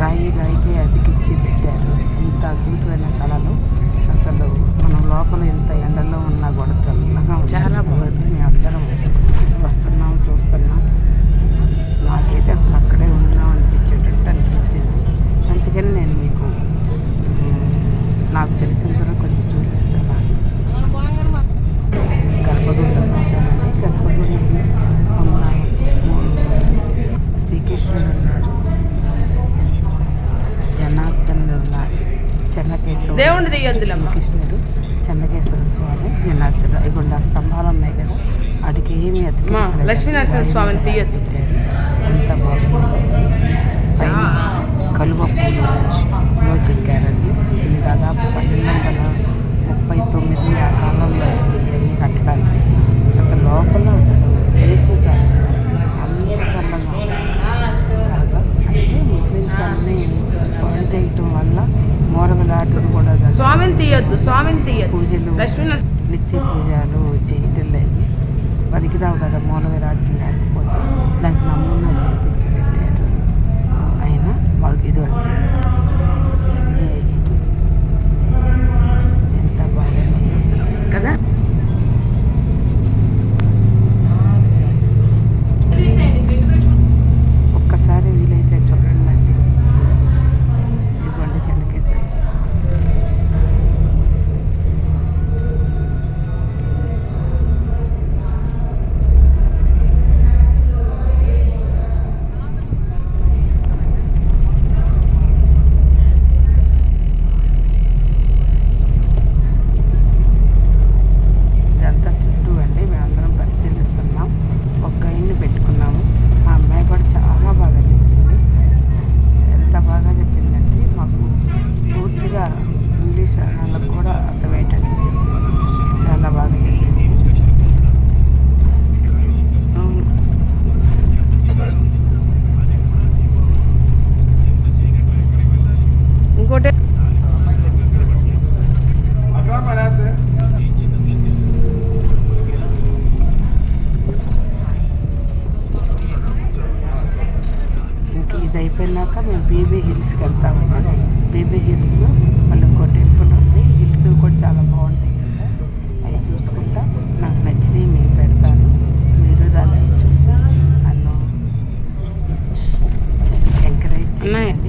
రాయికి అతికిచ్చి పెట్టారు. ఇంత అద్భుతమైన కళలు. అసలు మనం లోపల ఇంత ఎండలో ఉన్నా కూడా చల్లగా చాలా బాగుంది. మేము అందరం వస్తున్నాం, చూస్తున్నాం. నాకైతే అసలు అక్కడే ఉన్నాం అనిపించేటట్టు అనిపించింది. అందుకని నేను మీకు నాకు తెలిసినంత కొంచెం చూపిస్తున్నాను. గర్భగుడిలోకి వచ్చామండి. గర్భగుడి ఉన్నాయి. శ్రీకృష్ణుడు ఉన్నాడు, జనార్దనుడు ఉన్నాడు, శ్రీకృష్ణుడు, చెన్నకేశ్వర స్వామి, జనార్దనుడు. ఇగుండా స్తంభాలు ఉన్నాయి కదా, అడికి ఏమి లక్ష్మీనరసింహస్వామిని తీయద్దు. ఎంత బాగుంది. కలువ పూలులో చెక్కారండి. ఇది దాదాపు 1239 ఆ కాలంలో ఇవన్నీ కట్టడానికి. అసలు లోపల అసలు ఏసీ కాదు, అంత చల్లగా బాగా. అయితే ముస్లిమ్స్ అన్నీ పని చేయటం వల్ల మూరవిలాటలు కూడా పూజలు నిత్య పూజలు చేయటం లేదు. పనికిరావు కదా మూల విరాట్లు లేకపోతే. దానికి నమూనా చేయించి పెట్టారు. అయినా ఇదండి ఇవన్నీ అయ్యింది. ఎంత బాగా కదా. ఒక్కసారి వీలైతే చూడండి అండి. ఇదిగోండి చెన్నకేశ్వర స్వామి. పెట్టుకున్నాము. ఆ అమ్మాయి కూడా చాలా బాగా చెప్పింది. ఎంత బాగా చెప్పిందంటే మాకు పూర్తిగా ఇంగ్లీష్ వాళ్ళకు కూడా అర్థమయ్యేటట్టు చెప్పింది. చాలా బాగా చెప్పింది. ఇంకోటి ఇది అయిపోయినాక మేము బీబీ హిల్స్కి వెళ్తామండి. బీబీ హిల్స్లో మళ్ళీ ఇంకో టెంపుల్ ఉంది. హిల్స్ కూడా చాలా బాగుంటాయి కదా. అవి చూసుకుంటా నాకు నచ్చినవి మీకు పెడతాను. మీరు దాన్ని చూసి నన్ను ఎంకరేజ్ చేయండి.